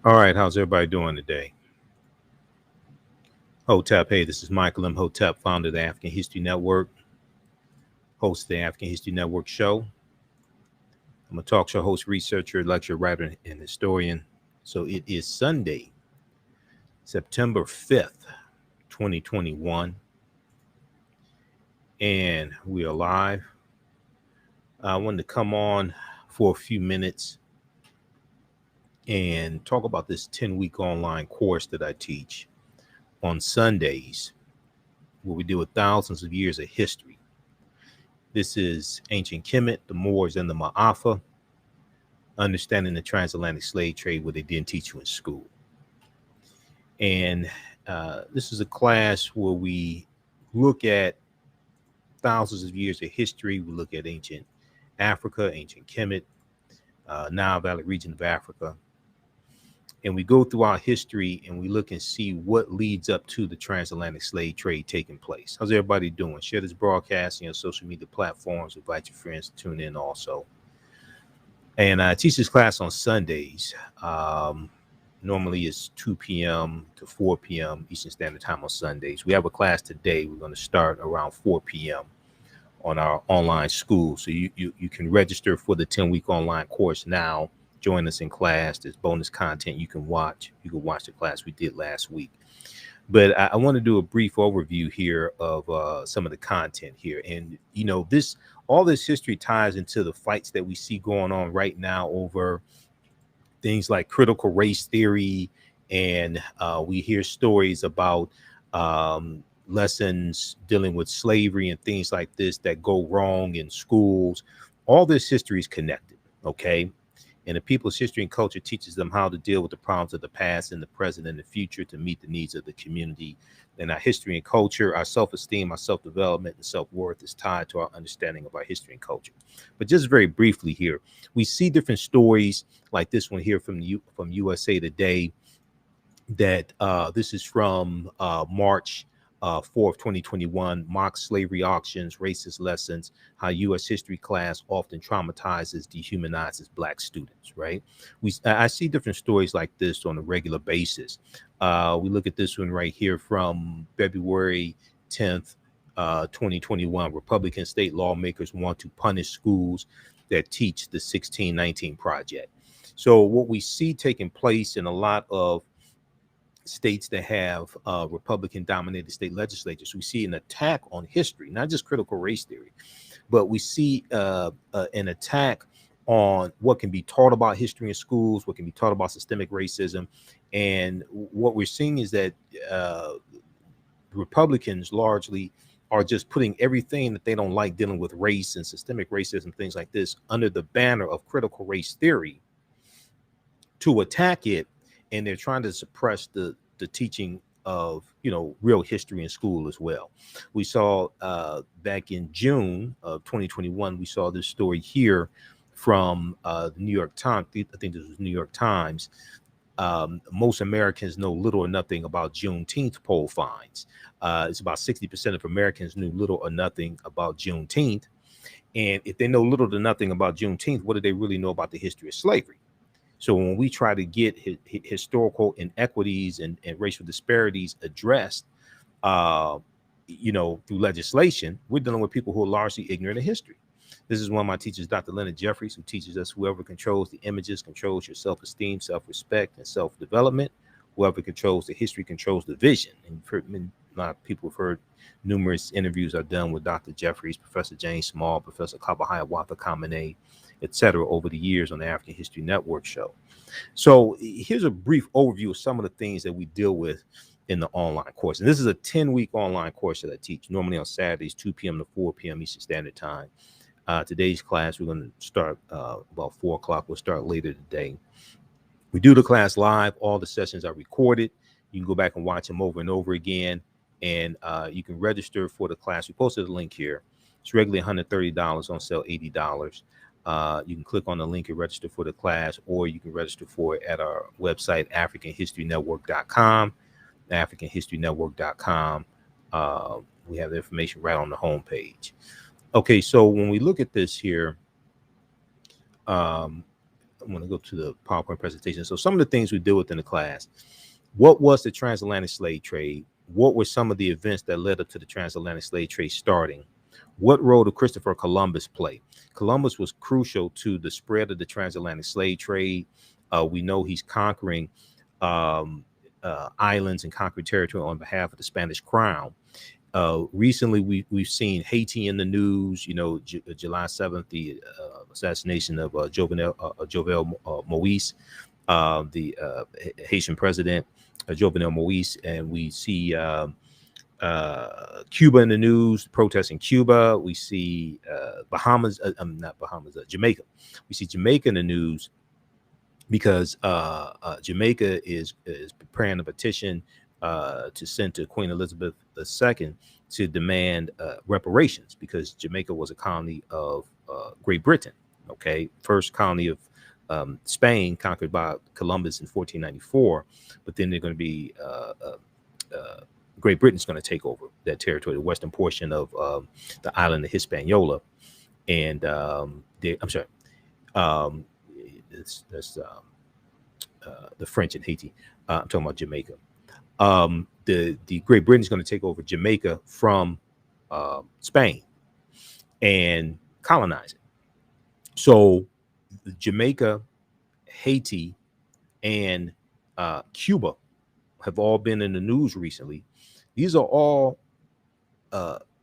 All right, how's everybody doing today? Hotep, hey, this is Michael Imhotep, founder of the African History Network, host of the African History Network show. I'm a talk show host, researcher, lecturer, writer, and historian. So it is Sunday, September 5th, 2021, and we are live. I wanted to come on for a few minutes and talk about this 10-week online course that I teach on Sundays, where we deal with thousands of years of history. This is ancient Kemet, the Moors, and the Maafa, understanding the transatlantic slave trade, what they didn't teach you in school. And this is a class where we look at thousands of years of history. We look at ancient Africa, ancient Kemet, Nile Valley region of Africa. And we go through our history and we look and see what leads up to the transatlantic slave trade taking place. How's everybody doing? Share this broadcast on your social media platforms. Invite your friends to tune in also. And I teach this class on Sundays. Normally it's 2 p.m. to 4 p.m. Eastern Standard Time on Sundays. We have a class today. We're going to start around 4 p.m. on our online school. So you can register for the 10-week online course now. Join us in class. There's bonus content you can watch. You can watch the class we did last week. But I want to do a brief overview here of some of the content here. And, you know, all this history ties into the fights that we see going on right now over things like critical race theory. And we hear stories about lessons dealing with slavery and things like this that go wrong in schools. All this history is connected, okay? And the people's history and culture teaches them how to deal with the problems of the past and the present and the future to meet the needs of the community. And our history and culture, our self-esteem, our self-development, and self-worth is tied to our understanding of our history and culture. But just very briefly here, we see different stories like this one here from USA Today. That this is from March 4th, 2021, mock slavery auctions, racist lessons, how U.S. history class often traumatizes, dehumanizes Black students, right? I see different stories like this on a regular basis. We look at this one right here from February 10th, 2021. Republican state lawmakers want to punish schools that teach the 1619 Project. So what we see taking place in a lot of states that have Republican dominated state legislatures, we see an attack on history, not just critical race theory, but we see an attack on what can be taught about history in schools, what can be taught about systemic racism. And what we're seeing is that Republicans largely are just putting everything that they don't like dealing with race and systemic racism, things like this, under the banner of critical race theory to attack it. And they're trying to suppress the teaching of, you know, real history in school as well. We saw back in June of 2021, we saw this story here from the New York Times. I think this was New York Times. Most Americans know little or nothing about Juneteenth poll finds. It's about 60% of Americans knew little or nothing about Juneteenth. And if they know little to nothing about Juneteenth, what do they really know about the history of slavery? So when we try to get historical inequities and racial disparities addressed, you know, through legislation, we're dealing with people who are largely ignorant of history. This is one of my teachers, Dr. Leonard Jeffries, who teaches us whoever controls the images controls your self-esteem, self-respect, and self-development. Whoever controls the history controls the vision. And a lot of people have heard numerous interviews I've done with Dr. Jeffries, Professor James Small, Professor Kabahaya Kamene, etc. over the years on the African History Network show. So here's a brief overview of some of the things that we deal with in the online course. And this is a 10-week online course that I teach, normally on Saturdays, 2 p.m. to 4 p.m. Eastern Standard Time. Today's class, we're going to start about 4 o'clock. We'll start later today. We do the class live. All the sessions are recorded. You can go back and watch them over and over again. And you can register for the class. We posted a link here. It's regularly $130, on sale $80. You can click on the link and register for the class, or you can register for it at our website, AfricanHistoryNetwork.com, AfricanHistoryNetwork.com. We have the information right on the homepage. Okay, so when we look at this here, I'm going to go to the PowerPoint presentation. So some of the things we deal with in the class: what was the transatlantic slave trade? What were some of the events that led up to the transatlantic slave trade starting? What role did Christopher Columbus play? Columbus was crucial to the spread of the transatlantic slave trade. We know he's conquering islands and conquering territory on behalf of the Spanish crown. Recently, we've seen Haiti in the news. You know, July 7th, the assassination of Jovenel Moise, the Haitian president, Jovenel Moise, and we see Cuba in the news, protests in Cuba. We see Jamaica. We see Jamaica in the news because Jamaica is preparing a petition to send to Queen Elizabeth II to demand reparations, because Jamaica was a colony of Great Britain. Okay, first colony of Spain, conquered by Columbus in 1494, but then they're going to be Great Britain's going to take over that territory, the western portion of the island of Hispaniola, and that's the French and Haiti. I'm talking about Jamaica. The Great Britain is going to take over Jamaica from Spain and colonize it. So Jamaica, Haiti, and Cuba have all been in the news recently. These are all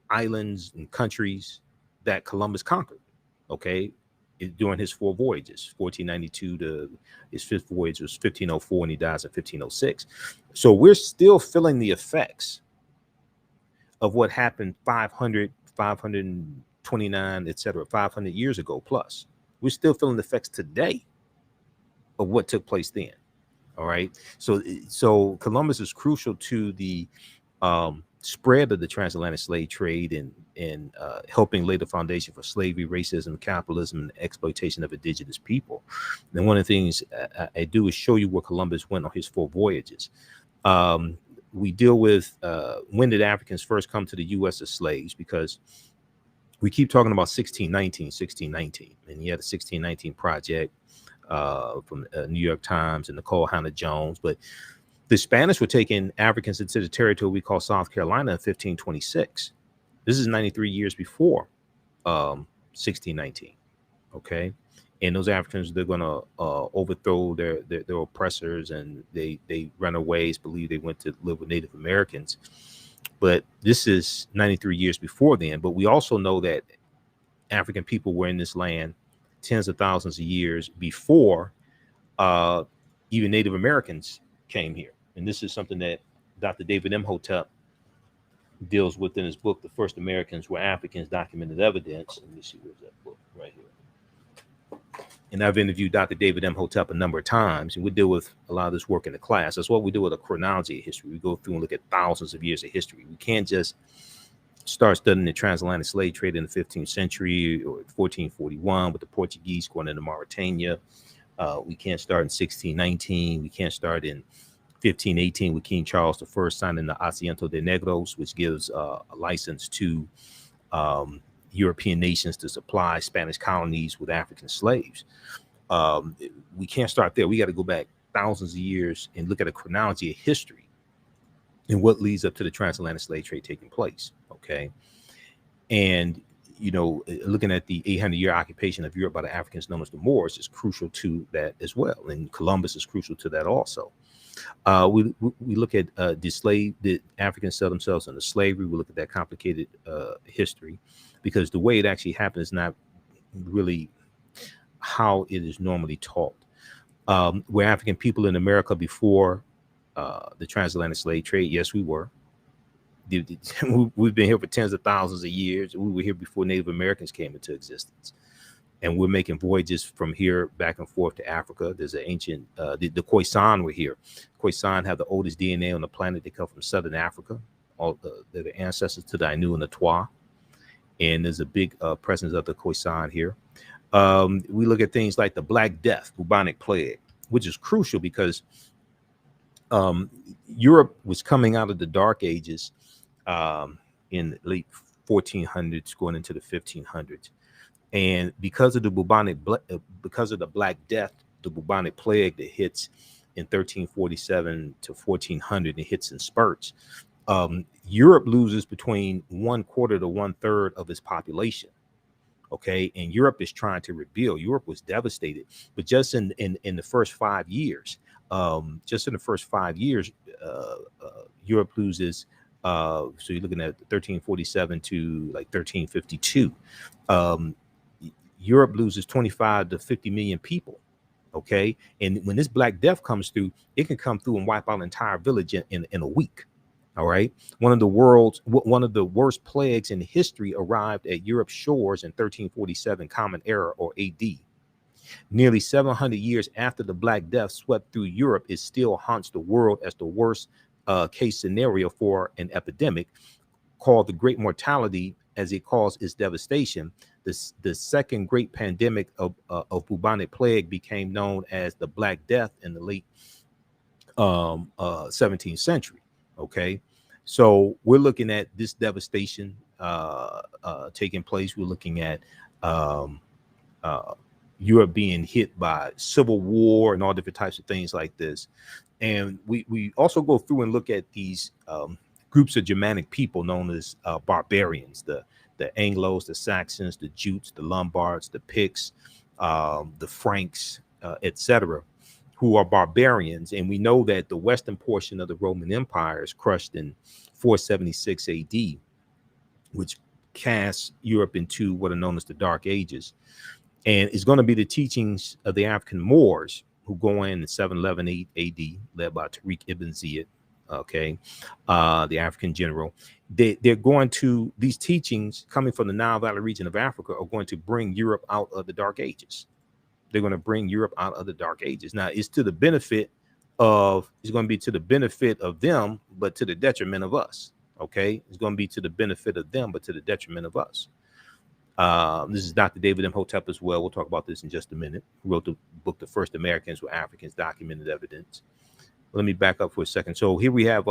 islands and countries that Columbus conquered, okay, during his 4 voyages. 1492 to his 5th voyage was 1504, and he dies in 1506. So we're still feeling the effects of what happened 500, 529, etc., 500 years ago plus. We're still feeling the effects today of what took place then. All right. So Columbus is crucial to the spread of the transatlantic slave trade and helping lay the foundation for slavery, racism, capitalism, and exploitation of indigenous people. And one of the things I do is show you where Columbus went on his 4 voyages. We deal with when did Africans first come to the U.S. as slaves, because we keep talking about 1619, and he had a 1619 project from New York Times and Nicole Hannah Jones. But the Spanish were taking Africans into the territory we call South Carolina in 1526. This is 93 years before 1619. Okay, and those Africans, they're going to overthrow their oppressors, and they runaways believe they went to live with Native Americans. But this is 93 years before then. But we also know that African people were in this land tens of thousands of years before even Native Americans came here. And this is something that Dr. David Imhotep deals with in his book, The First Americans Were Africans, Documented Evidence. Let me see, where's that book? Right here. And I've interviewed Dr. David Imhotep a number of times, and we deal with a lot of this work in the class. That's what we do with a chronology of history. We go through and look at thousands of years of history. We can't just start studying the transatlantic slave trade in the 15th century or 1441 with the Portuguese going into Mauritania. We can't start in 1619. We can't start in 1518 with King Charles I signing the Asiento de Negros, which gives a license to European nations to supply Spanish colonies with African slaves. We can't start there. We got to go back thousands of years and look at a chronology of history and what leads up to the transatlantic slave trade taking place. Okay. And, you know, looking at the 800-year occupation of Europe by the Africans known as the Moors is crucial to that as well. And Columbus is crucial to that also. We look at did Africans sell themselves into slavery? We look at that complicated history, because the way it actually happened is not really how it is normally taught. Were African people in America before the transatlantic slave trade? Yes, we were. We've been here for tens of thousands of years. We were here before Native Americans came into existence. And we're making voyages from here back and forth to Africa. There's an ancient, the Khoisan were here. Khoisan have the oldest DNA on the planet. They come from Southern Africa. They're the ancestors to the Ainu and the Twa. And there's a big presence of the Khoisan here. We look at things like the Black Death, bubonic plague, which is crucial because Europe was coming out of the Dark Ages in the late 1400s, going into the 1500s. And because of the bubonic, because of the Black Death the bubonic plague that hits in 1347 to 1400, and hits in spurts. Europe loses between 1/4 to 1/3 of its population. Okay, and Europe is trying to rebuild. Europe was devastated, but just in the first 5 years, Europe loses. So you're looking at 1347 to like 1352. Europe loses 25 to 50 million people. Okay, and when this Black Death comes through, it can come through and wipe out an entire village in a week. All right. One of the worst plagues in history arrived at Europe's shores in 1347 Common Era, or AD. Nearly 700 years after the Black Death swept through Europe, it still haunts the world as the worst case scenario for an epidemic called the Great Mortality, as it caused its devastation. The second great pandemic of bubonic plague became known as the Black Death in the late 17th century. Okay, so we're looking at this devastation taking place. We're looking at Europe being hit by civil war and all different types of things like this. And we also go through and look at these groups of Germanic people known as barbarians, the Anglos, the Saxons, the Jutes, the Lombards, the Picts, the Franks, etc., who are barbarians. And we know that the western portion of the Roman Empire is crushed in 476 AD, which casts Europe into what are known as the Dark Ages. And it's going to be the teachings of the African Moors, who go in 711 AD, led by Tariq ibn Ziyad, okay, the African general. They're going to, these teachings coming from the Nile Valley region of Africa are going to bring Europe out of the Dark Ages. They're going to bring Europe out of the Dark Ages. Now, it's going to be to the benefit of them, but to the detriment of us. Okay, it's going to be to the benefit of them, but to the detriment of us. This is Dr. David Imhotep as well. We'll talk about this in just a minute. Who wrote the book, The First Americans Were Africans, Documented Evidence. Let me back up for a second. So here we have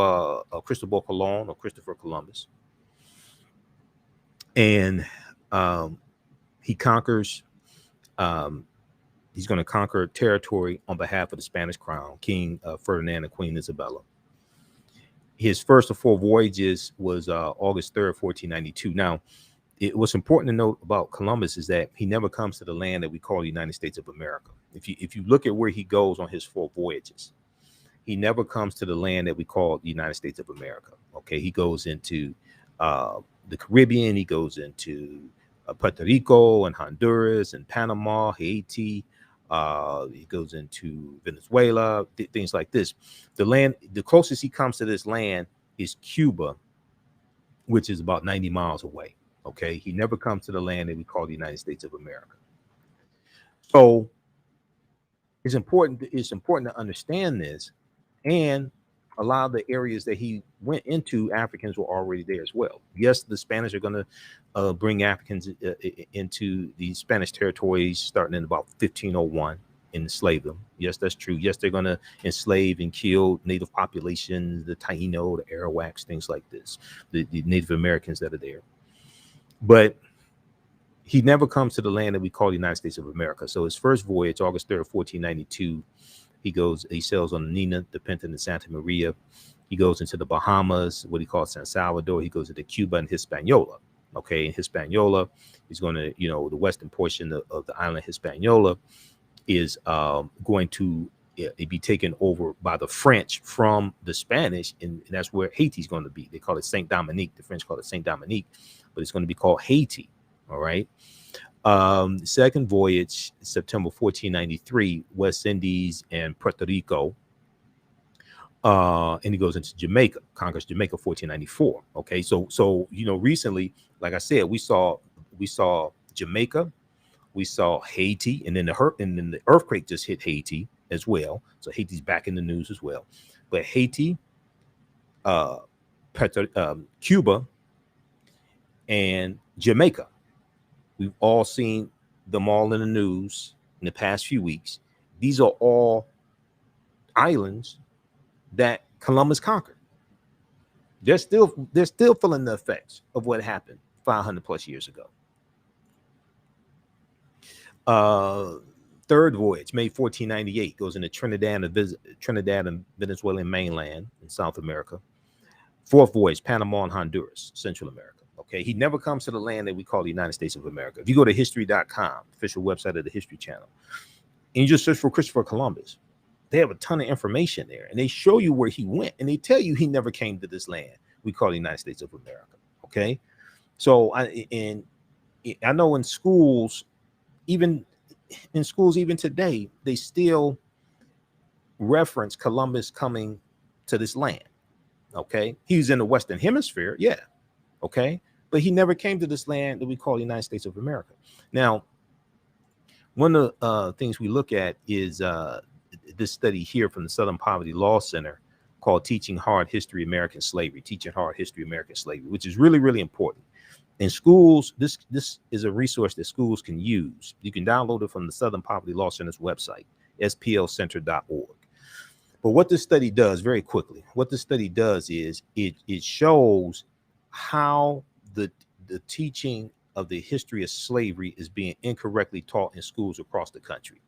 Cristobal Colon, or Christopher Columbus. And he conquers, he's going to conquer territory on behalf of the Spanish crown, King Ferdinand and Queen Isabella. His first of 4 voyages was August 3rd, 1492. Now, what's important to note about Columbus is that he never comes to the land that we call the United States of America. If you look at where he goes on his 4 voyages, he never comes to the land that we call the United States of America. Okay, he goes into the Caribbean, he goes into Puerto Rico and Honduras and Panama, Haiti. He goes into Venezuela, things like this. The closest he comes to this land is Cuba, which is about 90 miles away. Okay, he never comes to the land that we call the United States of America. So it's important to understand this, and a lot of the areas that he went into, Africans were already there as well. Yes, the Spanish are going to bring Africans into the Spanish territories starting in about 1501 and enslave them. Yes, that's true. Yes, they're going to enslave and kill native populations, the Taino, the Arawaks, things like this, the Native Americans that are there. But he never comes to the land that we call the United States of America. So his first voyage, August 3rd, 1492, he sails on the Nina, the Pinta, and Santa Maria. He goes into the Bahamas, what he calls San Salvador. He goes into Cuba and Hispaniola. Okay, in Hispaniola, he's going to, the western portion of the island Hispaniola is going to be taken over by the French from the Spanish, and that's where Haiti's going to be. They call it Saint Dominique. The French call it Saint Dominique, but it's going to be called Haiti. All right. Second voyage, September 1493, West Indies and Puerto Rico. And he goes into Jamaica, conquers Jamaica, 1494. Okay, so recently, like I said, we saw Jamaica, we saw Haiti, and then the earthquake just hit Haiti as well. So Haiti's back in the news as well. But Haiti, Cuba, and Jamaica, we've all seen them all in the news in the past few weeks. These are all islands that Columbus conquered. They're still feeling the effects of what happened 500 plus years ago. Third voyage, May 1498, goes into Trinidad and Venezuelan mainland in South America. Fourth voyage, Panama and Honduras, Central America. Okay, he never comes to the land that we call the United States of America. If you go to history.com, official website of the History Channel, and you just search for Christopher Columbus, they have a ton of information there, and they show you where he went, and they tell you he never came to this land we call the United States of America. Okay, so I know in schools, even today, they still reference Columbus coming to this land. Okay, he's in the Western Hemisphere, yeah. Okay, but he never came to this land that we call the United States of America. Now, one of the things we look at is this study here from the Southern Poverty Law Center called Teaching Hard History American Slavery, Teaching Hard History American Slavery, which is really, really important. In schools, this is a resource that schools can use. You can download it from the Southern Poverty Law Center's website, splcenter.org. But what this study does, very quickly, what this study does is it shows how the teaching of the history of slavery is being incorrectly taught in schools across the country.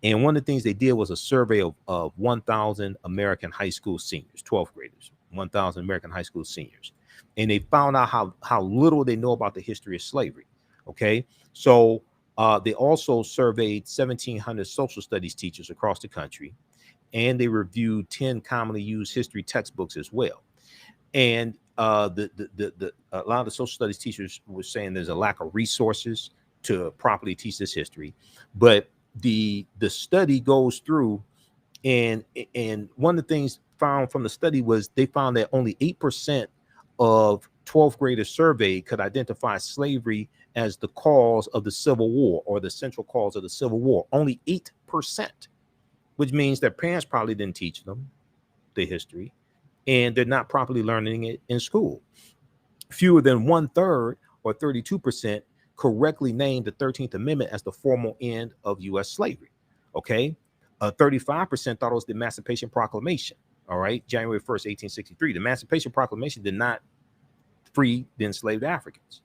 And one of the things they did was a survey of 1,000 American high school seniors, 12th graders, 1,000 American high school seniors. And they found out how little they know about the history of slavery. Okay, so they also surveyed 1,700 social studies teachers across the country, and they reviewed 10 commonly used history textbooks as well. And a lot of the social studies teachers were saying there's a lack of resources to properly teach this history. But the study goes through, and one of the things found from the study was they found that only 8% of 12th graders surveyed could identify slavery as the cause of the Civil War or the central cause of the Civil War. Only 8%, which means their parents probably didn't teach them the history, and they're not properly learning it in school. Fewer than 1/3, or 32%, correctly named the 13th Amendment as the formal end of U.S. slavery. Okay, 35% thought it was the Emancipation Proclamation. All right, January 1st, 1863. The Emancipation Proclamation did not free the enslaved Africans.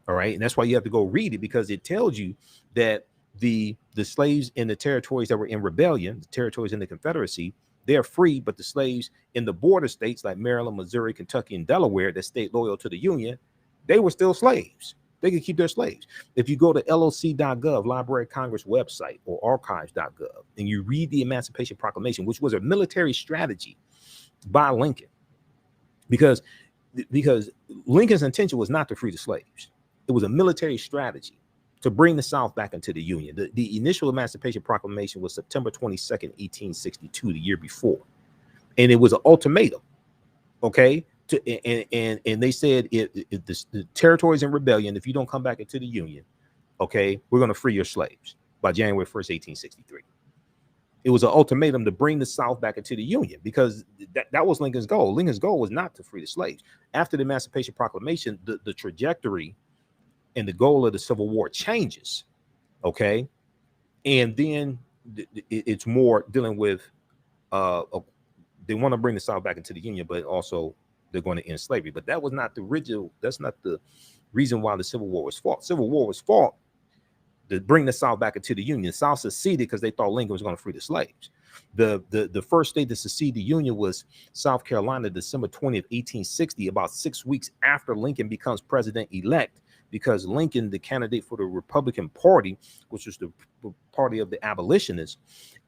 All right, and that's why you have to go read it, because it tells you that the slaves in the territories that were in rebellion, the territories in the Confederacy, they're free, but the slaves in the border states like Maryland, Missouri, Kentucky, and Delaware that stayed loyal to the Union, they were still slaves. They could keep their slaves. If you go to loc.gov, Library of Congress website, or archives.gov, and you read the Emancipation Proclamation, which was a military strategy by Lincoln, because Lincoln's intention was not to free the slaves. It was a military strategy to bring the South back into the Union. The initial Emancipation Proclamation was September 22nd, 1862, the year before. And it was an ultimatum, okay? And they said, if the territory's in rebellion, if you don't come back into the Union, okay, we're going to free your slaves by January 1st, 1863. It was an ultimatum to bring the South back into the Union, because that was Lincoln's goal. Lincoln's goal was not to free the slaves. After the Emancipation Proclamation, the trajectory and the goal of the Civil War changes, okay? And then it's more dealing with, they want to bring the South back into the Union, but also they're going to end slavery. But that was not the original, that's not the reason why the Civil War was fought. Civil War was fought to bring the South back into the Union. The South seceded because they thought Lincoln was going to free the slaves. The first state to secede the Union was South Carolina, December 20th, 1860, about 6 weeks after Lincoln becomes president-elect, because Lincoln, the candidate for the Republican Party, which was the party of the abolitionists,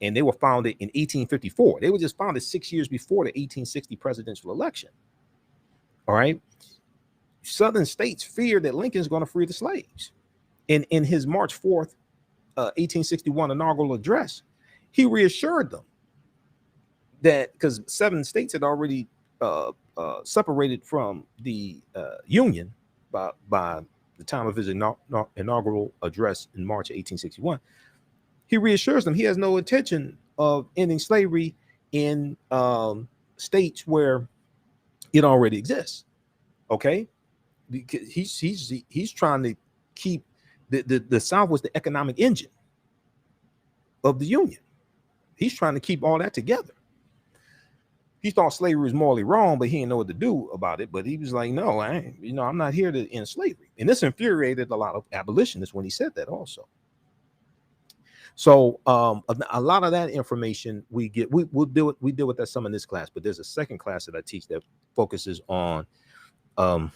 and they were founded in 1854. They were just founded 6 years before the 1860 presidential election. All right. Southern states feared that Lincoln's going to free the slaves. In his March 4th, 1861 inaugural address, he reassured them that, because 7 states had already separated from the Union by the time of his inaugural address in March 1861, he reassures them he has no intention of ending slavery in states where it already exists. Okay, because he's trying to keep the South was the economic engine of the Union. He's trying to keep all that together. He thought slavery was morally wrong, but he didn't know what to do about it. But he was like, no, I'm not here to end slavery. And this infuriated a lot of abolitionists when he said that also. So a lot of that information we deal with that some in this class, but there's a second class that I teach that focuses on um,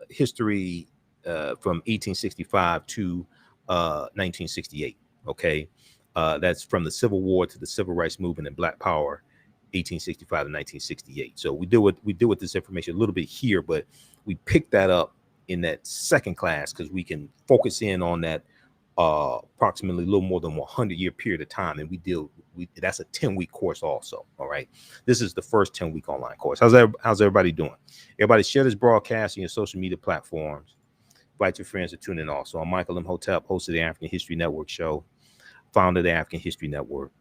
history from 1865 to 1968. Okay, that's from the Civil War to the Civil Rights Movement and Black Power, 1865 to 1968. So we deal with this information a little bit here, but we pick that up in that second class because we can focus in on that approximately a little more than 100-year period of time, and that's a 10-week course also. All right, this is the first 10-week online course. How's everybody doing? Everybody share this broadcast on your social media platforms. Invite your friends to tune in also. I'm Michael Imhotep, host of the African History Network show, founder of the African History Network.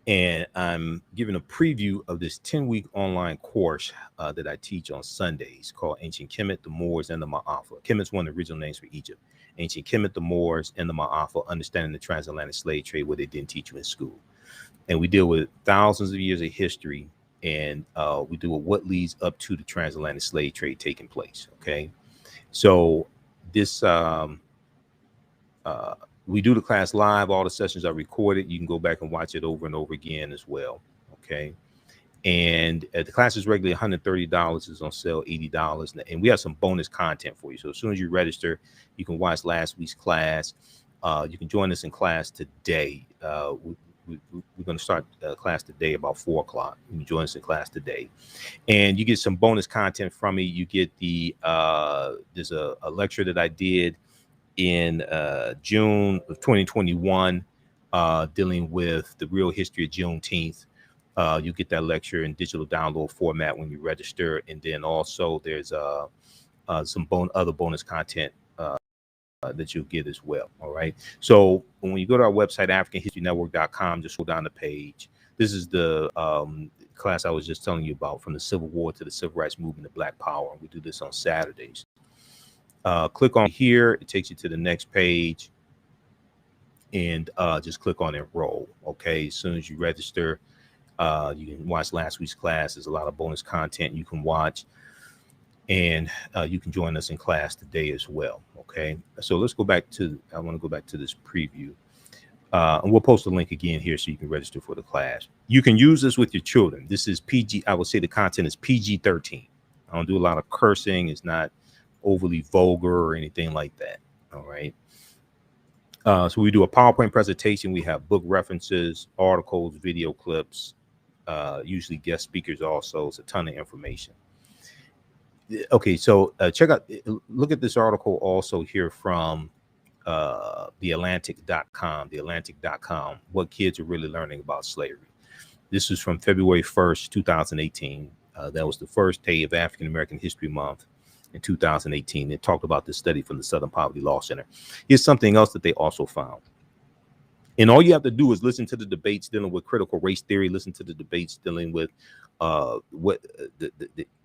And I'm giving a preview of this 10-week online course that I teach on Sundays called Ancient Kemet, the Moors, and the Maafa. Kemet's one of the original names for Egypt. Ancient Kemet, the Moors, and the Maafa, understanding the transatlantic slave trade, what they didn't teach you in school. And we deal with thousands of years of history, and we do what leads up to the transatlantic slave trade taking place. Okay, so this we do the class live. All the sessions are recorded. You can go back and watch it over and over again as well. Okay, and the class is regularly $130. Is on sale $80, and we have some bonus content for you. So as soon as you register, you can watch last week's class. You can join us in class today. We're going to start class today about 4 o'clock. You can join us in class today, and you get some bonus content from me. You get there's a lecture that I did in June of 2021 dealing with the real history of Juneteenth. You get that lecture in digital download format when you register, and then also there's some other bonus content that you'll get as well. All right. So when you go to our website, AfricanHistoryNetwork.com, just go down the page. This is the class I was just telling you about, from the Civil War to the Civil Rights Movement to Black Power. We do this on Saturdays. Click on here. It takes you to the next page, and just click on enroll. Okay. As soon as you register, you can watch last week's class. There's a lot of bonus content you can watch, and you can join us in class today as well. Okay, so let's go back to, I want to go back to this preview, and we'll post a link again here so you can register for the class. You can use this with your children. This is PG, I would say the content is PG-13. I don't do a lot of cursing. It's not overly vulgar or anything like that. All right. So we do a PowerPoint presentation. We have book references, articles, video clips, usually guest speakers also. It's a ton of information. Okay, so look at this article also here from theatlantic.com, what kids are really learning about slavery. This is from February 1st, 2018. That was the first day of African American History Month in 2018. It talked about this study from the Southern Poverty Law Center. Here's something else that they also found. And all you have to do is listen to the debates dealing with critical race theory, listen to the debates dealing with what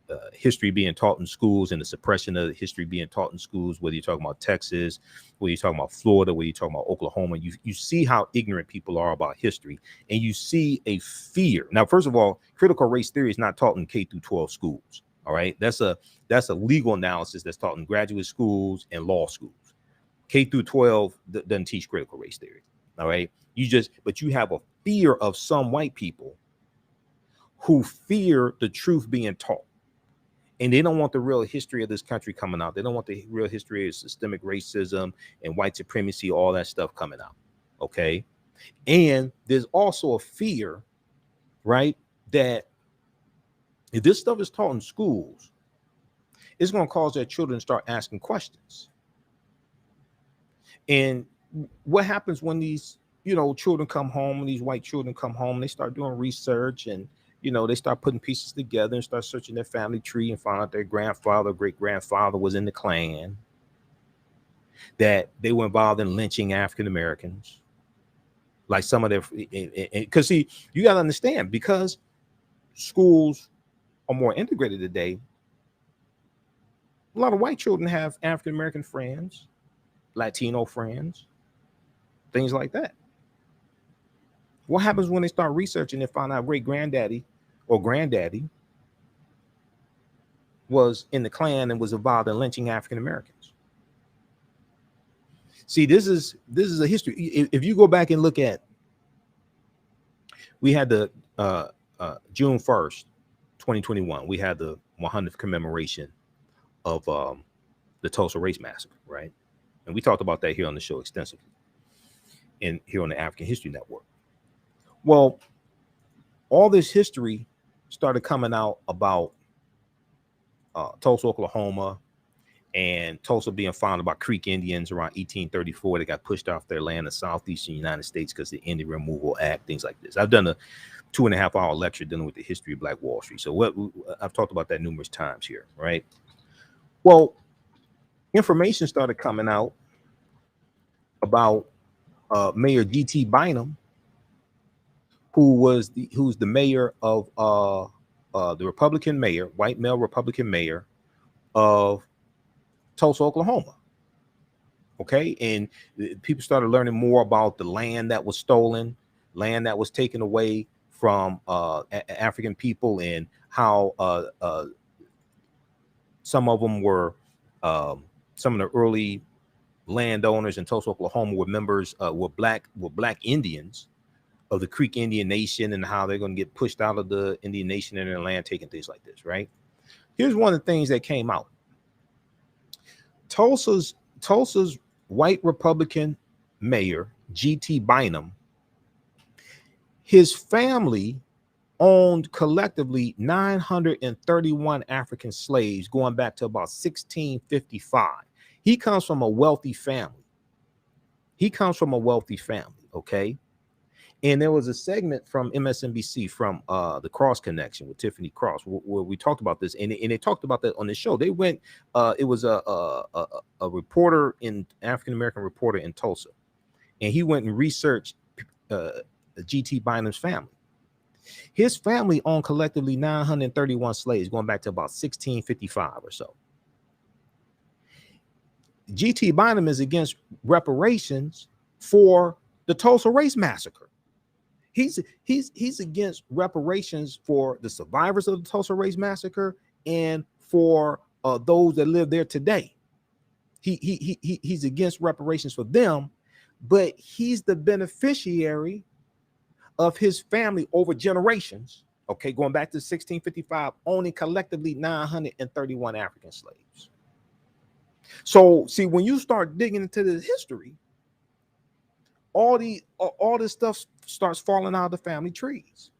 the history being taught in schools and the suppression of the history being taught in schools, whether you're talking about Texas, whether you're talking about Florida, whether you're talking about Oklahoma. You see how ignorant people are about history, and you see a fear. Now, first of all, critical race theory is not taught in K through 12 schools. All right, that's a legal analysis that's taught in graduate schools and law schools. K through 12 doesn't teach critical race theory. All right, but you have a fear of some white people who fear the truth being taught. And they don't want the real history of this country coming out. They don't want the real history of systemic racism and white supremacy, all that stuff coming out. Okay. And there's also a fear, right, that if this stuff is taught in schools, it's going to cause their children to start asking questions. And what happens when these, children come home, and these white children come home, they start doing research, and they start putting pieces together and start searching their family tree and find out their grandfather, great-grandfather was in the Klan, that they were involved in lynching African Americans. Like some of their, because see, you got to understand, because schools are more integrated today, a lot of white children have African American friends, Latino friends, things like that. What happens when they start researching and find out great-granddaddy or granddaddy was in the Klan and was involved in lynching African Americans? See, this is a history. If you go back and look at, we had the June 1st, 2021, we had the 100th commemoration of the Tulsa Race Massacre, right? And we talked about that here on the show extensively, and here on the African History Network. Well, all this history started coming out about Tulsa, Oklahoma, and Tulsa being founded by Creek Indians around 1834. They got pushed off their land in the southeastern United States because of the Indian Removal Act, things like this. I've done a 2.5-hour lecture dealing with the history of Black Wall Street. So I've talked about that numerous times here, right? Well, information started coming out about Mayor G.T. Bynum, who's the mayor of the Republican mayor, white male Republican mayor of Tulsa, Oklahoma. Okay, and people started learning more about the land that was stolen, land that was taken away from African people, and how some of them were some of the early landowners in Tulsa, Oklahoma were members were black Indians of the Creek Indian Nation, and how they're going to get pushed out of the Indian Nation and their land, taking things like this, right? Here's one of the things that came out. Tulsa's white Republican mayor, G.T. Bynum, his family owned collectively 931 African slaves going back to about 1655. He comes from a wealthy family. Okay? And there was a segment from MSNBC from the Cross Connection with Tiffany Cross, where we talked about this, and they talked about that on the show. They went, it was a reporter, African-American reporter in Tulsa, and he went and researched G.T. Bynum's family. His family owned collectively 931 slaves going back to about 1655 or so. G.T. Bynum is against reparations for the Tulsa Race Massacre. He's against reparations for the survivors of the Tulsa Race Massacre and for those that live there today. He's against reparations for them, but he's the beneficiary of his family over generations. Okay, going back to 1655, owning collectively 931 African slaves. So, see, when you start digging into the history, all this stuff starts falling out of the family trees.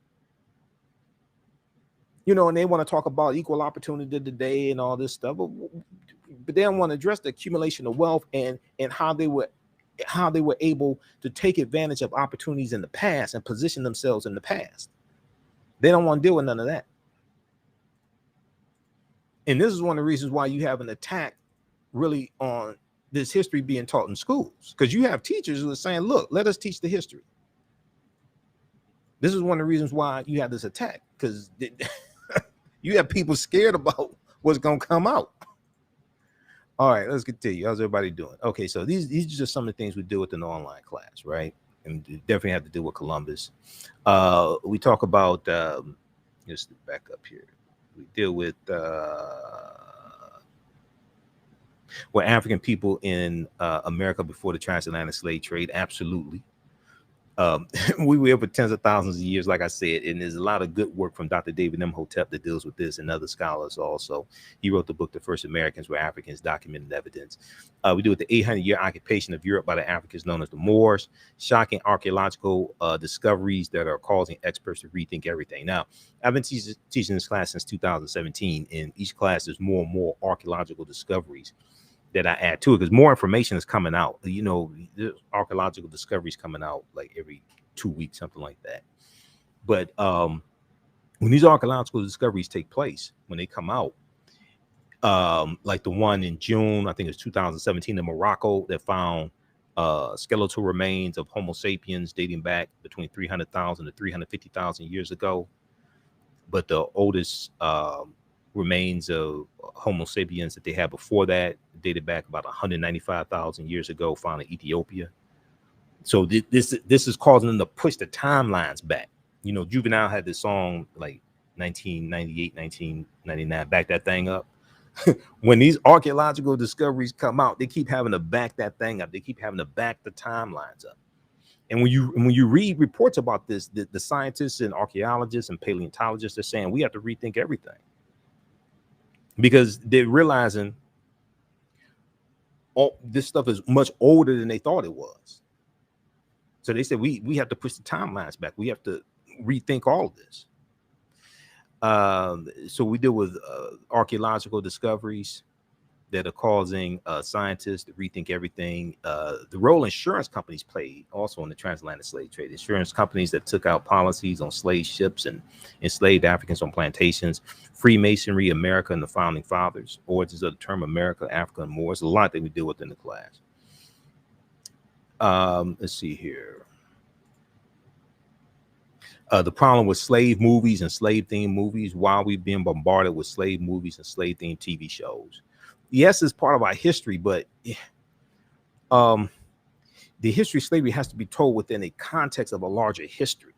You know, and they want to talk about equal opportunity today and all this stuff, but they don't want to address the accumulation of wealth and how they were able to take advantage of opportunities in the past and position themselves in the past. They don't want to deal with none of that. And this is one of the reasons why you have an attack really on this history being taught in schools, because you have teachers who are saying, look, let us teach the history. This is one of the reasons why you have this attack, because you have people scared about what's going to come out. All right, let's continue. How's everybody doing? Okay, so these are just some of the things we do with an online class, right? And you definitely have to deal with Columbus. We talk about, just back up here. We deal with were African people in America before the transatlantic slave trade? Absolutely. We were here for tens of thousands of years, like I said, and there's a lot of good work from Dr. David Imhotep that deals with this, and other scholars also. He wrote the book, The First Americans Were Africans, Documented Evidence. We do with the 800-year occupation of Europe by the Africans known as the Moors, shocking archaeological discoveries that are causing experts to rethink everything. Now, I've been teaching this class since 2017, and each class there's more and more archaeological discoveries that I add to it, because more information is coming out. You know, there's archaeological discoveries coming out like every 2 weeks, something like that. But when these archaeological discoveries take place, when they come out, like the one in June, I think it's 2017 in Morocco, that found skeletal remains of Homo sapiens dating back between 300,000 to 350,000 years ago. But the oldest remains of Homo sapiens that they had before that dated back about 195,000 years ago, found in Ethiopia. So this is causing them to push the timelines back. You know, Juvenile had this song like 1998, 1999, back that thing up. When these archaeological discoveries come out, they keep having to back that thing up. They keep having to back the timelines up. And when you read reports about this, the scientists and archaeologists and paleontologists are saying we have to rethink everything, because they're realizing all this stuff is much older than they thought it was. So they said we have to push the timelines back. We have to rethink all of this. So we deal with archaeological discoveries that are causing scientists to rethink everything. The role insurance companies played also in the transatlantic slave trade. Insurance companies that took out policies on slave ships and enslaved Africans on plantations. Freemasonry, America and the founding fathers. Origins of the term America, Africa, and Moor. There's a lot that we deal with in the class. Let's see here. The problem with slave movies and slave-themed movies, while we've been bombarded with slave movies and slave-themed TV shows. Yes, it's part of our history, but the history of slavery has to be told within a context of a larger history,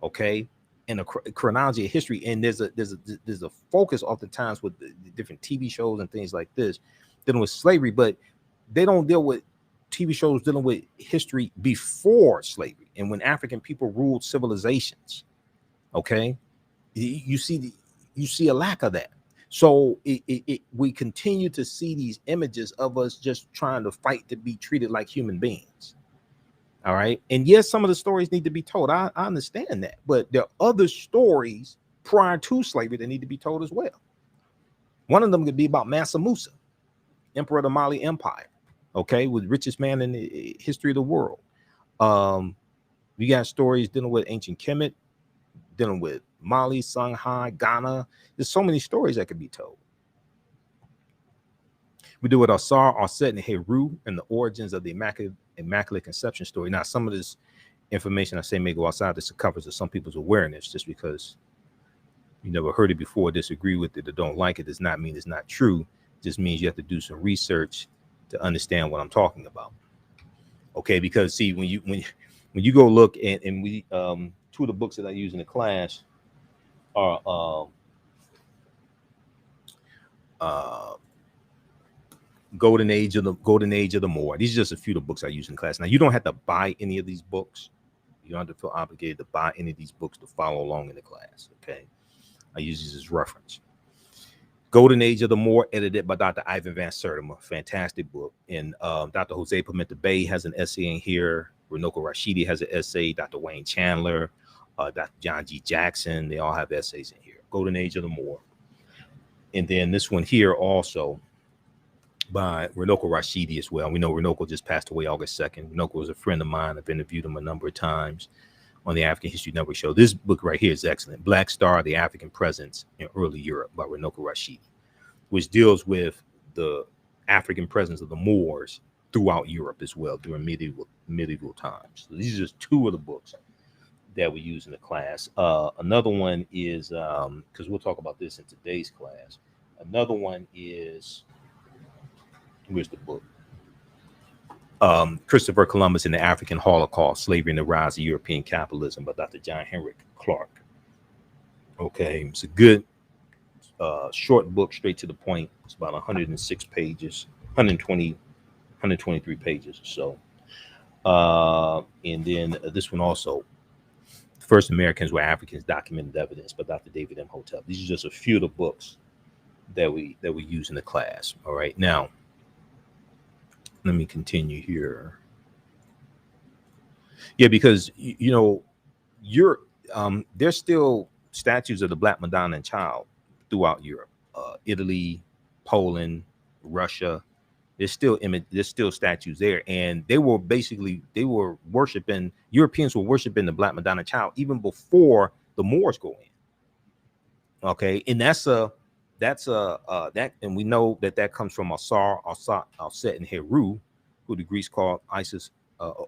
okay? And a chronology of history. And there's a focus oftentimes with the different TV shows and things like this dealing with slavery, but they don't deal with TV shows dealing with history before slavery and when African people ruled civilizations. Okay, you see a lack of that. So we continue to see these images of us just trying to fight to be treated like human beings. All right, and yes, some of the stories need to be told. I understand that, but there are other stories prior to slavery that need to be told as well. One of them could be about Mansa Musa, emperor of the Mali Empire. Okay, with richest man in the history of the world. We got stories dealing with ancient Kemet, dealing with Mali, Songhai, Ghana. There's so many stories that could be told. We do with Asar, Aset, and Heru, and the origins of the Immaculate Conception story. Now, some of this information I say may go outside the circumference of some people's awareness, just because you never heard it before, disagree with it, or don't like it, does not mean it's not true. It just means you have to do some research to understand what I'm talking about. Okay, because see, when you go look and we two of the books that I use in the class are Golden Age of the Moor. These are just a few of the books I use in class. Now, you don't have to buy any of these books. You don't have to feel obligated to buy any of these books to follow along in the class. Okay, I use these as reference. Golden Age of the Moor, edited by Dr. Ivan Van Sertima. Fantastic book. And Dr. Jose Pimenta Bay has an essay in here. Runoko Rashidi has an essay. Dr. Wayne Chandler, Dr. John G. Jackson, they all have essays in here. Golden Age of the Moor. And then this one here also by Runoko Rashidi as well. We know Runoko just passed away August 2nd. Runoko was a friend of mine. I've interviewed him a number of times on the African History Network show. This book right here is excellent. Black Star, the African Presence in Early Europe by Runoko Rashidi, which deals with the African presence of the Moors throughout Europe as well during medieval times. So these are just two of the books that we use in the class. Another one is, because we'll talk about this in today's class. Another one is, where's the book? Christopher Columbus and the African Holocaust, Slavery and the Rise of European Capitalism by Dr. John Henrik Clark. Okay, it's a good short book, straight to the point. It's about 106 pages, 123 pages or so. And then this one also, First Americans Were Africans, Documented Evidence by Dr. David Imhotep. These are just a few of the books that we use in the class. All right, now let me continue here. Yeah, because you know, there's still statues of the Black Madonna and Child throughout Europe, Italy, Poland, Russia. There's still statues there, and they were worshiping. Europeans were worshiping the Black Madonna Child even before the Moors go in. Okay, and and we know that comes from Asar, Aset, and Heru, who the Greeks called Isis,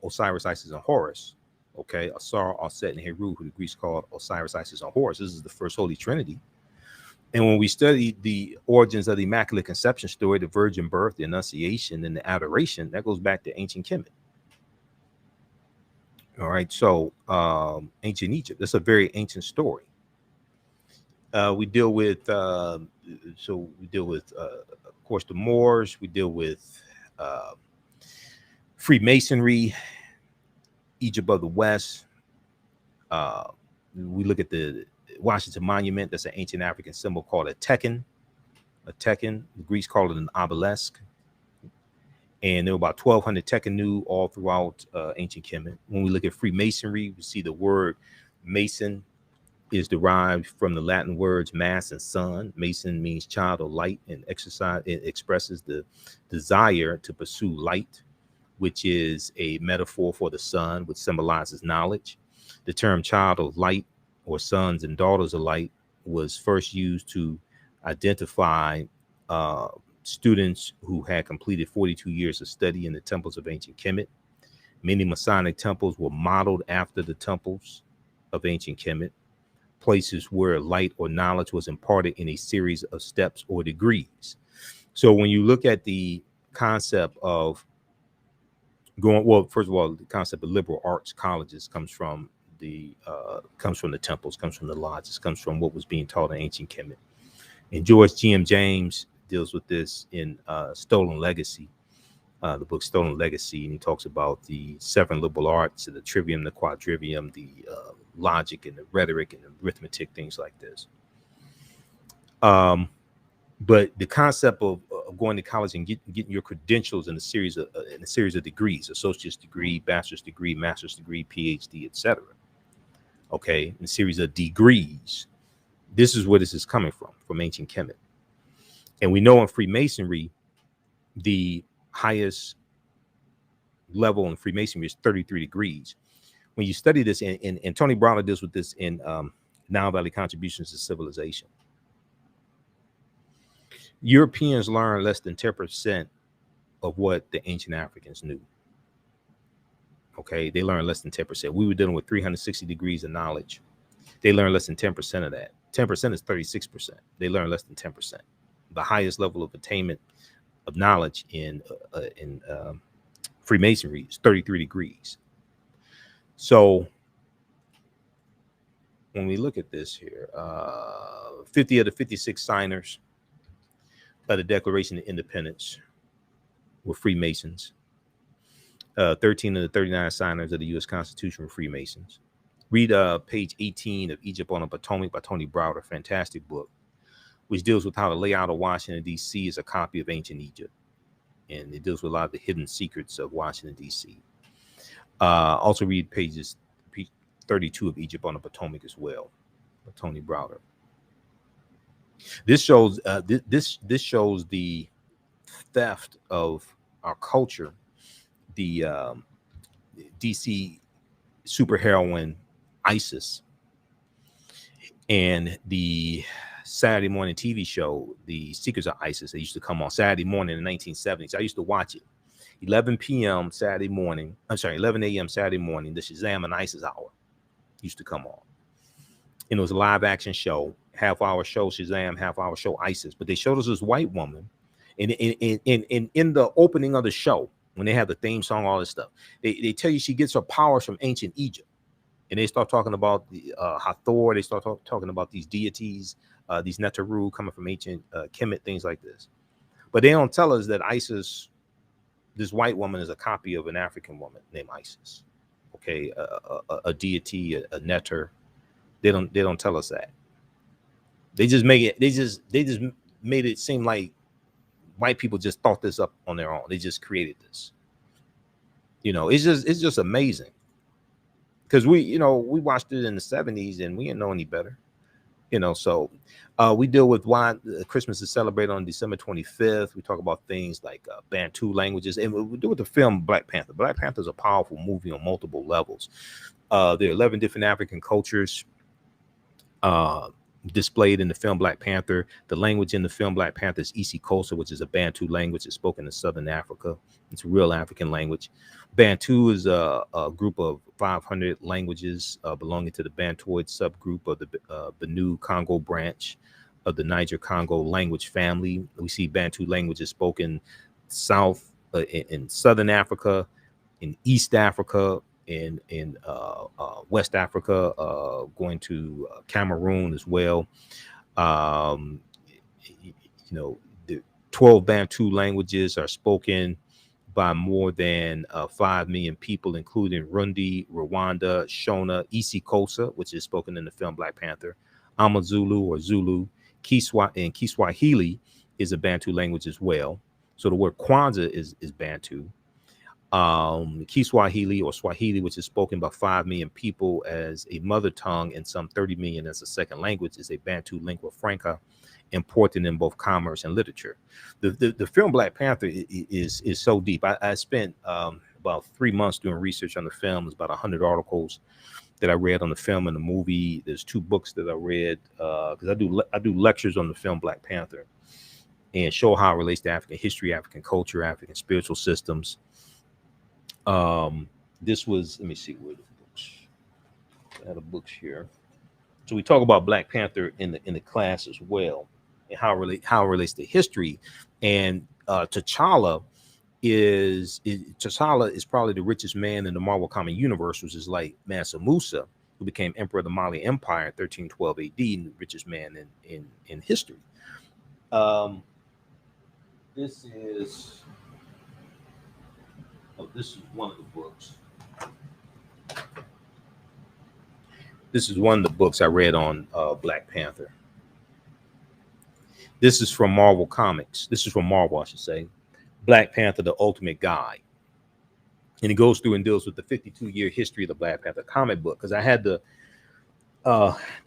Osiris, Isis, and Horus. Okay, Asar, Aset, and Heru, who the Greeks called Osiris, Isis, and Horus. This is the first Holy Trinity. And when we study the origins of the Immaculate Conception story, the virgin birth, the Annunciation, and the adoration, that goes back to ancient Kemet. All right, so ancient Egypt. That's a very ancient story. We deal with of course, the Moors. We deal with Freemasonry, Egypt of the West. We look at the Washington Monument. That's an ancient African symbol called a tekken. A tekken. The Greeks call it an obelisk. And there were about 1,200 tekkenu all throughout ancient Kemet. When we look at Freemasonry, we see the word mason is derived from the Latin words mass and sun. Mason means child of light, and exercise. It expresses the desire to pursue light, which is a metaphor for the sun, which symbolizes knowledge. The term child of light or sons and daughters of light was first used to identify students who had completed 42 years of study in the temples of ancient Kemet. Many Masonic temples were modeled after the temples of ancient Kemet, places where light or knowledge was imparted in a series of steps or degrees. So when you look at the concept of first of all, the concept of liberal arts colleges comes from the temples, comes from the lodges, comes from what was being taught in ancient Kemet. And George G.M. James deals with this in Stolen Legacy, the book Stolen Legacy, and he talks about the 7 liberal arts, the trivium, the quadrivium, the logic and the rhetoric and the arithmetic, things like this. But the concept of going to college and getting your credentials in a series of degrees, associate's degree, bachelor's degree, master's degree, PhD, etc. Okay, in a series of degrees. This is where this is coming from ancient Kemet. And we know in Freemasonry, the highest level in Freemasonry is 33 degrees. When you study this, and Tony Browder deals with this in Nile Valley Contributions to Civilization, Europeans learn less than 10% of what the ancient Africans knew. Okay, they learn less than 10%. We were dealing with 360 degrees of knowledge. They learn less than 10% of that. 10% is 36%. They learn less than 10%. The highest level of attainment of knowledge in Freemasonry is 33 degrees. So when we look at this here, 50 of the 56 signers of the Declaration of Independence were Freemasons. 13 of the 39 signers of the U.S. Constitution were Freemasons. Read page 18 of Egypt on the Potomac by Tony Browder, fantastic book, which deals with how the layout of Washington, D.C. is a copy of ancient Egypt. And it deals with a lot of the hidden secrets of Washington, D.C. Also read pages 32 of Egypt on the Potomac as well, by Tony Browder. This shows this shows the theft of our culture. The DC superheroine ISIS and the Saturday morning TV show, The Secrets of ISIS, that used to come on Saturday morning in the 1970s. I used to watch it. 11 p.m. Saturday morning. I'm sorry, 11 a.m. Saturday morning. The Shazam and ISIS hour used to come on. And it was a live action show, half-hour show Shazam, half-hour show ISIS. But they showed us this white woman. And in the opening of the show, when they have the theme song, all this stuff, they tell you she gets her powers from ancient Egypt. And they start talking about the Hathor. They start talking about these deities, these Neteru coming from ancient Kemet, things like this. But they don't tell us that ISIS, this white woman, is a copy of an African woman named Isis. Okay, a deity, a Neter. They don't tell us that. They just make it. They just made it seem like white people just thought this up on their own. They just created this. You know, it's just amazing. Because we watched it in the 70s and we didn't know any better. You know, so we deal with why Christmas is celebrated on December 25th. We talk about things like Bantu languages, and we do with the film Black Panther. Black Panther is a powerful movie on multiple levels. There are 11 different African cultures displayed in the film Black Panther. The language in the film Black Panther is isiXhosa, which is a Bantu language. It's spoken in Southern Africa. It's a real African language. Bantu is a group of 500 languages belonging to the Bantoid subgroup of the Benue Congo branch of the Niger-Congo language family. We see Bantu languages spoken in Southern Africa, in East Africa, in West Africa, going to Cameroon as well. Um, you know, the 12 Bantu languages are spoken by more than 5 million people, including Rundi, Rwanda, Shona, Isikosa, which is spoken in the film Black Panther, Amazulu or Zulu, and Kiswahili is a Bantu language as well. So the word Kwanzaa is Bantu. Kiswahili or Swahili, which is spoken by 5 million people as a mother tongue and some 30 million as a second language, is a Bantu lingua franca important in both commerce and literature. The film Black Panther is so deep. I spent about 3 months doing research on the film. There's about 100 articles that I read on the film and the movie. There's 2 books that I read because I do lectures on the film Black Panther and show how it relates to African history, African culture, African spiritual systems. This was, let me see where the books. I have the books here. So we talk about Black Panther in the class as well, and how it relates to history. And T'Challa is probably the richest man in the Marvel comic universe, which is like Mansa Musa, who became emperor of the Mali Empire in 1312 AD, and the richest man in history. This is one of the books. This is one of the books I read on Black Panther. This is from Marvel Comics. This is from Marvel, I should say. Black Panther, the Ultimate Guide. And it goes through and deals with the 52-year history of the Black Panther comic book. Because I had the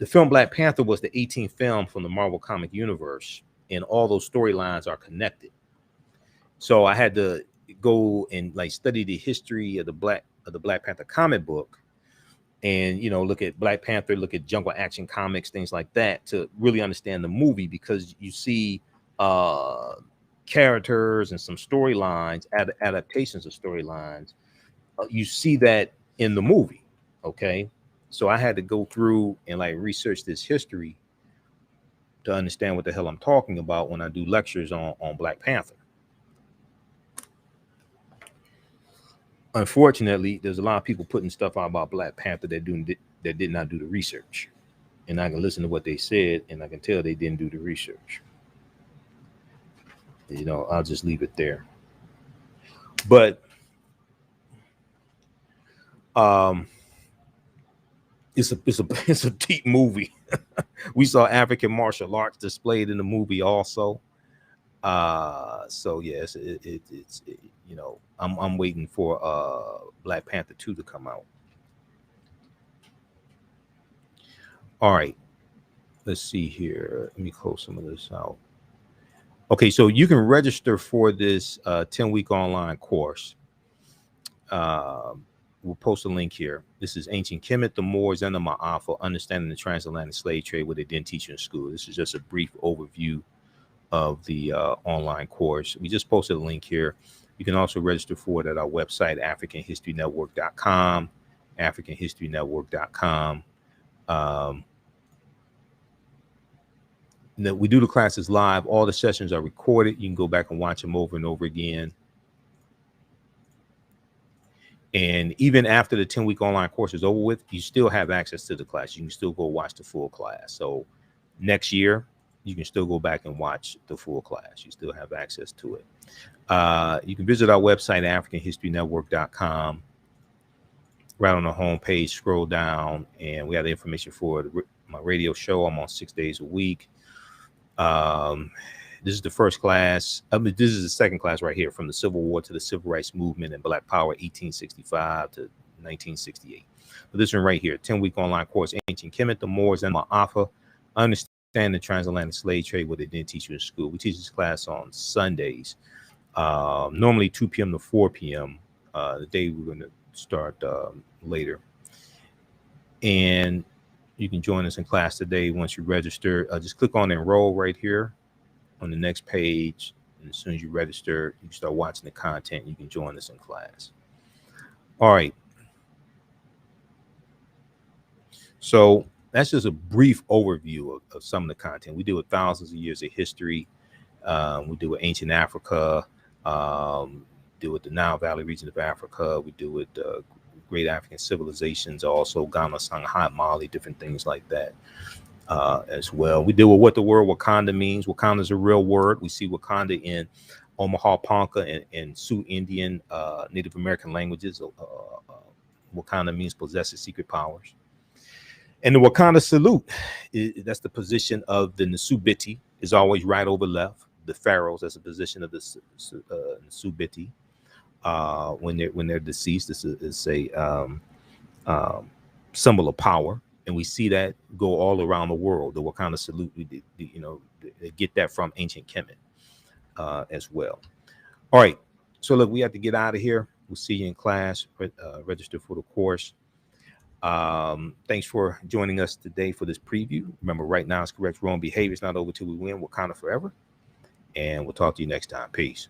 film Black Panther was the 18th film from the Marvel comic universe. And all those storylines are connected. So I had to go and like study the history of the Black Panther comic book. And, look at Black Panther, look at Jungle Action Comics, things like that, to really understand the movie, because you see characters and some storylines, adaptations of storylines. You see that in the movie. Okay. So I had to go through and like research this history to understand what the hell I'm talking about when I do lectures on Black Panther. Unfortunately, there's a lot of people putting stuff out about Black Panther that did not do the research. And I can listen to what they said, and I can tell they didn't do the research. I'll just leave it there. But it's a deep movie. We saw African martial arts displayed in the movie also. So yes, it's I'm waiting for Black Panther 2 to come out. All right, let's see here. Let me close some of this out. Okay, so you can register for this 10-week online course. We'll post a link here. This is Ancient Kemet, the Moors, and the Maafa, Understanding the Transatlantic Slave Trade, what they didn't teach you in school. This is just a brief overview of the online course. We just posted a link here. You can also register for it at our website, africanhistorynetwork.com, africanhistorynetwork.com. We do the classes live. All the sessions are recorded. You can go back and watch them over and over again. And even after the 10-week online course is over with, you still have access to the class. You can still go watch the full class. So next year, you can still go back and watch the full class. You still have access to it. You can visit our website, africanhistorynetwork.com. Right on the home page, scroll down, and we have the information for my radio show. I'm on 6 days a week. This is the first class. This is the second class right here, from the Civil War to the Civil Rights Movement and Black Power, 1865 to 1968. But this one right here, 10-week online course, Ancient Kemet, the Moors, and Maafa, Understand the Transatlantic Slave Trade, what they didn't teach you in school. We teach this class on Sundays, normally 2 p.m. to 4 p.m. The day we're going to start later. And you can join us in class today once you register. Just click on enroll right here on the next page. And as soon as you register, you can start watching the content. You can join us in class. All right. So that's just a brief overview of some of the content. We deal with thousands of years of history. We deal with ancient Africa, deal with the Nile Valley region of Africa. We deal with great African civilizations, also Ghana, Sangha, Mali, different things like that. as well. We deal with what the word Wakanda means. Wakanda is a real word. We see Wakanda in Omaha Ponca and Sioux Indian, Native American languages. Wakanda means possesses secret powers. And the Wakanda salute, that's the position of the Nsubiti, is always right over left. The pharaohs, that's the position of the Nsubiti. When they're deceased, this is a symbol of power, and we see that go all around the world. The Wakanda salute, they get that from ancient Kemet as well. All right, so look, we have to get out of here. We'll see you in class. Register for the course. Thanks for joining us today for this preview. Remember, right now is correct. Wrong behavior is not over till we win. Wakanda forever. And we'll talk to you next time. Peace.